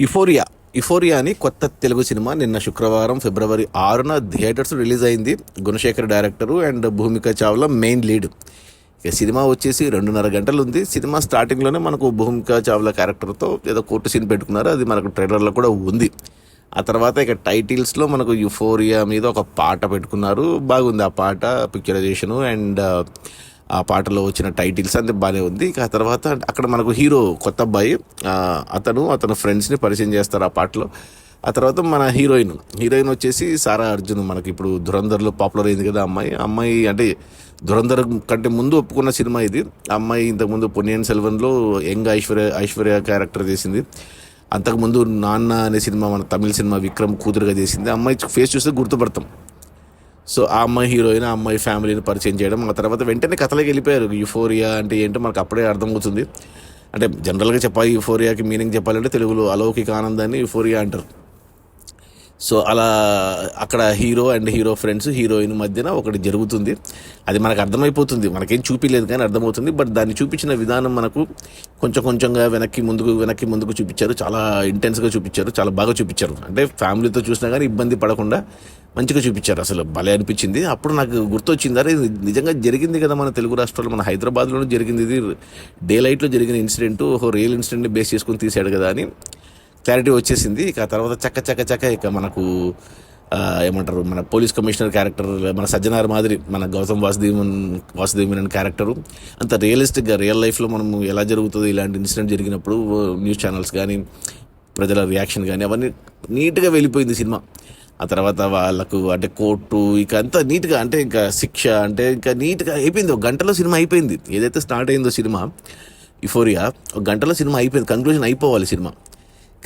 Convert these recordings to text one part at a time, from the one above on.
Euphoria euphoria అని కొత్త Telugu cinema నిన్న శుక్రవారం ఫిబ్రవరి 6న థియేటర్స్ రిలీజ్ అయింది. Gunasekhar director and Bhumika Chawla main lead. ఇక సినిమా వచ్చేసి 2.5 గంటలు ఉంది. సినిమా స్టార్టింగ్లోనే మనకు భూమిక చావ్లా క్యారెక్టర్తో ఏదో కోర్టు సీన్ పెట్టుకున్నారు, అది మనకు ట్రైలర్లో కూడా ఉంది. ఆ తర్వాత ఇక టైటిల్స్లో మనకు యుఫోరియా మీద ఒక పాట పెట్టుకున్నారు, బాగుంది ఆ పాట పిక్చరైజేషను అండ్ ఆ పాటలో వచ్చిన టైటిల్స్ అంతే బాగానే ఉంది. ఇక ఆ తర్వాత అక్కడ మనకు హీరో కొత్త అబ్బాయి, అతను ఫ్రెండ్స్ని పరిచయం చేస్తారు ఆ పాటలో. ఆ తర్వాత మన హీరోయిన్ వచ్చేసి సారా అర్జున్. మనకి ఇప్పుడు ధురంధర్లో పాపులర్ అయింది కదా అమ్మాయి అంటే ధురంధర్ కంటే ముందు ఒప్పుకున్న సినిమా ఇది. ఆ అమ్మాయి ఇంతకుముందు పొన్నియిన్ సెల్వన్లో యంగ్ ఐశ్వర్య క్యారెక్టర్ చేసింది. అంతకుముందు నాన్న అనే సినిమా, మన తమిళ సినిమా విక్రమ్ కూతురుగా చేసింది. అమ్మాయి ఫేస్ చూస్తే గుర్తుపడతాం. సో ఆ అమ్మాయి హీరోయిన్, ఆ అమ్మాయి ఫ్యామిలీని పరిచయం చేయడం, ఆ తర్వాత వెంటనే కథలోకి వెళ్ళిపోయారు. యుఫోరియా అంటే ఏంటో మనకు అప్పుడే అర్థమవుతుంది. అంటే జనరల్గా చెప్పాలి, యుఫోరియాకి మీనింగ్ చెప్పాలంటే తెలుగులో అలౌకిక ఆనందాన్ని యుఫోరియా అంటారు. సో అలా అక్కడ హీరో ఫ్రెండ్స్, హీరోయిన్ మధ్యన ఒకటి జరుగుతుంది. అది మనకు అర్థమైపోతుంది, మనకేం చూపించలేదు కానీ అర్థమవుతుంది. బట్ దాన్ని చూపించిన విధానం మనకు కొంచెంగా వెనక్కి ముందుకు చూపించారు. చాలా ఇంటెన్స్గా చూపించారు, చాలా బాగా చూపించారు. అంటే ఫ్యామిలీతో చూసినా కానీ ఇబ్బంది పడకుండా మంచిగా చూపించారు. అసలు భలే అనిపించింది. అప్పుడు నాకు గుర్తొచ్చింది, అరే నిజంగా జరిగింది కదా మన తెలుగు రాష్ట్రాల్లో, మన హైదరాబాద్లోనే జరిగింది. ఇది డే లైట్లో జరిగిన ఇన్సిడెంట్, రియల్ ఇన్సిడెంట్ని బేస్ చేసుకుని తీశాడు కదా అని క్లారిటీ వచ్చేసింది. ఇక ఆ తర్వాత చక్క ఇక మనకు ఏమంటారు, మన పోలీస్ కమిషనర్ క్యారెక్టర్, మన సజ్జనార్ మాదిరి మన గౌతమ్ వాసుదేవన్ క్యారెక్టరు అంత రియలిస్టిక్గా రియల్ లైఫ్లో మనం ఎలా జరుగుతుందో ఇలాంటి ఇన్సిడెంట్ జరిగినప్పుడు న్యూస్ ఛానల్స్ కానీ ప్రజల రియాక్షన్ కానీ అవన్నీ నీట్గా వెళ్ళిపోయింది సినిమా. ఆ తర్వాత వాళ్ళకు అంటే కోర్టు ఇక అంతా నీట్గా, అంటే ఇంకా శిక్ష అంటే ఇంకా నీట్గా అయిపోయింది. 1 గంటలో సినిమా అయిపోయింది. ఏదైతే స్టార్ట్ అయిందో సినిమా యుఫోరియా 1 గంటలో సినిమా అయిపోయింది, కంక్లూజన్ అయిపోవాలి సినిమా.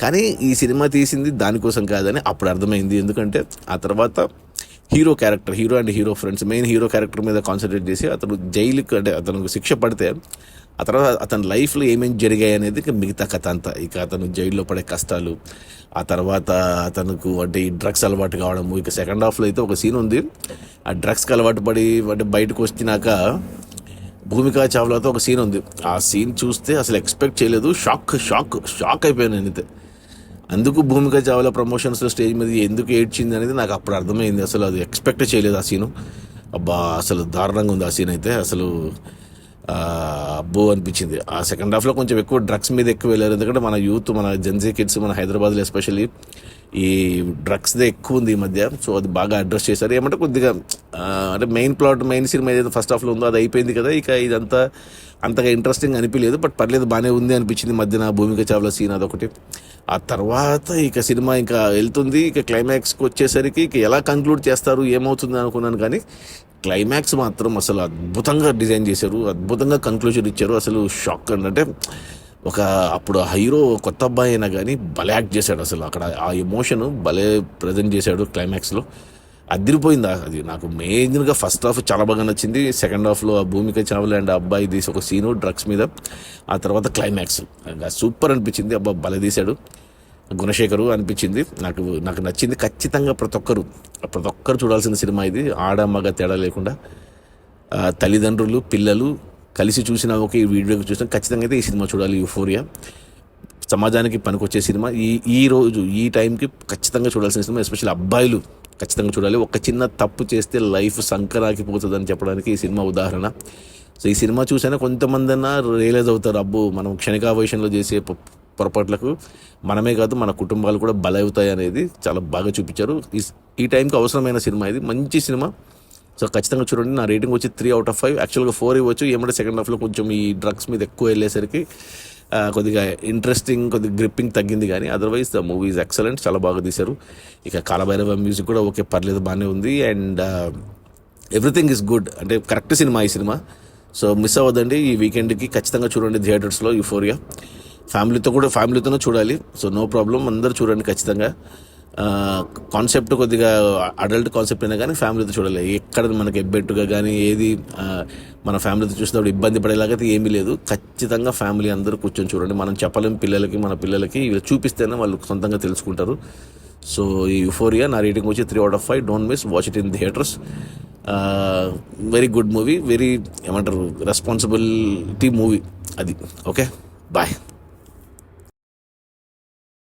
కానీ ఈ సినిమా తీసింది దానికోసం కాదని అప్పుడు అర్థమైంది. ఎందుకంటే ఆ తర్వాత hero and hero friends main hero character మీద కాన్సన్ట్రేట్ చేసి అతను జైలుకి, అంటే అతనికి శిక్ష పడితే ఆ తర్వాత అతని లైఫ్లో ఏమేమి జరిగాయి అనేది మిగతా కథ అంతా. ఇక అతను జైల్లో పడే కష్టాలు, ఆ తర్వాత అతనుకు అంటే ఈ డ్రగ్స్ అలవాటు కావడము. ఇక సెకండ్ హాఫ్లో అయితే ఒక సీన్ ఉంది, ఆ డ్రగ్స్కి అలవాటు పడి అంటే బయటకు వచ్చినాక భూమిక చావ్లాతో ఒక సీన్ ఉంది. ఆ సీన్ చూస్తే అసలు ఎక్స్పెక్ట్ చేయలేదు, షాక్ అయిపోయాను నేనైతే. అందుకు భూమిక చావ్లా ప్రమోషన్స్లో స్టేజ్ మీద ఎందుకు ఏడ్చింది అనేది నాకు అప్పుడు అర్థమైంది. అసలు అది ఎక్స్పెక్ట్ చేయలేదు ఆ సీను. అబ్బా అసలు దారుణంగా ఉంది ఆ సీన్ అయితే. అసలు అబ్బో అనిపించింది. ఆ సెకండ్ హాఫ్లో కొంచెం ఎక్కువ డ్రగ్స్ మీద ఎక్కువ వెళ్ళారు. ఎందుకంటే మన యూత్, మన జెన్జీ కిడ్స్, మన హైదరాబాద్లో ఎస్పెషల్లీ ఈ డ్రగ్స్దే ఎక్కువ ఉంది ఈ మధ్య. సో అది బాగా అడ్రస్ చేశారు. ఏమంటే కొద్దిగా అంటే మెయిన్ సినిమా ఏదైతే ఫస్ట్ హాఫ్లో ఉందో అది అయిపోయింది కదా. ఇక ఇదంతా అంతగా ఇంట్రెస్టింగ్ అనిపించలేదు. బట్ పర్లేదు, బాగానే ఉంది అనిపించింది మధ్యన భూమిక చావ్లా సీన్ అదొకటి. ఆ తర్వాత ఇక సినిమా ఇంకా వెళ్తుంది. ఇక క్లైమాక్స్కి వచ్చేసరికి ఇక ఎలా కంక్లూడ్ చేస్తారు ఏమవుతుంది అనుకున్నాను, కానీ క్లైమాక్స్ మాత్రం అసలు అద్భుతంగా డిజైన్ చేశారు, అద్భుతంగా కంక్లూజన్ ఇచ్చారు. అసలు షాక్ అంటే ఒక అప్పుడు హీరో కొత్త అబ్బాయి అయినా కానీ భలే యాక్ట్ చేశాడు. అసలు అక్కడ ఆ ఎమోషన్ భలే ప్రజెంట్ చేశాడు క్లైమాక్స్లో. అదిరిపోయింది అది. నాకు మెయిన్గా ఫస్ట్ హాఫ్ చాలా బాగా నచ్చింది. సెకండ్ హాఫ్లో ఆ భూమిక చావ్లా అండ్ అబ్బాయి తీసి ఒక సీను డ్రగ్స్ మీద, ఆ తర్వాత క్లైమాక్స్ సూపర్ అనిపించింది. అబ్బా భలే తీశాడు గుణశేఖరు అనిపించింది. నాకు నచ్చింది. ఖచ్చితంగా ప్రతి ఒక్కరు చూడాల్సిన సినిమా ఇది, ఆడ మగ తేడా లేకుండా. తల్లిదండ్రులు పిల్లలు కలిసి చూసిన ఈ వీడియోకి చూసినా ఖచ్చితంగా అయితే ఈ సినిమా చూడాలి. యుఫోరియా సమాజానికి పనికొచ్చే సినిమా. ఈ రోజు ఈ టైంకి ఖచ్చితంగా చూడాల్సిన సినిమా. ఎస్పెషల్లీ అబ్బాయిలు ఖచ్చితంగా చూడాలి. ఒక చిన్న తప్పు చేస్తే లైఫ్ సంకరాకిపోతుందని చెప్పడానికి ఈ సినిమా ఉదాహరణ. సో ఈ సినిమా చూసైనా కొంతమంది అన్నా రియలైజ్ అవుతారు, అబ్బో మనం క్షణికావేశంలో చేసే పొరపాట్లకు మనమే కాదు మన కుటుంబాలు కూడా బలవుతాయి అనేది చాలా బాగా చూపించారు. ఈ టైంకి అవసరమైన సినిమా ఇది, మంచి సినిమా. సో ఖచ్చితంగా చూడండి. నా రేటింగ్ వచ్చి 3/5. యాక్చువల్గా 4 ఇవ్వచ్చు. ఏమంటే సెకండ్ హాఫ్లో కొంచెం ఈ డ్రగ్స్ మీద ఎక్కువ వెళ్ళేసరికి కొద్దిగా ఇంట్రెస్టింగ్, కొద్దిగా గ్రిప్పింగ్ తగ్గింది. కానీ otherwise the movie is excellent, చాలా బాగా తీశారు. ఇక కాలభైరవ మ్యూజిక్ కూడా ఓకే, పర్లేదు, బాగానే ఉంది. అండ్ ఎవ్రీథింగ్ ఈజ్ గుడ్, అంటే కరెక్ట్ సినిమా ఈ సినిమా. సో మిస్ అవ్వదండి. ఈ వీకెండ్కి ఖచ్చితంగా చూడండి థియేటర్స్లో యుఫోరియా. ఫ్యామిలీతోనే చూడాలి. సో నో ప్రాబ్లం, అందరూ చూడండి ఖచ్చితంగా. కాన్సెప్ట్ కొద్దిగా అడల్ట్ కాన్సెప్ట్ అయినా కానీ ఫ్యామిలీతో చూడాలి. ఎక్కడ మనకి ఎబ్బెట్టుగా కానీ ఏది మన ఫ్యామిలీతో చూసినప్పుడు ఇబ్బంది పడేలాగైతే ఏమీ లేదు. ఖచ్చితంగా ఫ్యామిలీ అందరూ కూర్చొని చూడండి. మనం చెప్పలేం మన పిల్లలకి ఇవి చూపిస్తేనే వాళ్ళు సొంతంగా తెలుసుకుంటారు. సో ఈ యుఫోరియా నా రేటింగ్ వచ్చి 3/5. Don't miss, watch it in theatres. Very good movie, very ఏమంటారు రెస్పాన్సిబిలిటీ మూవీ అది. Okay, bye.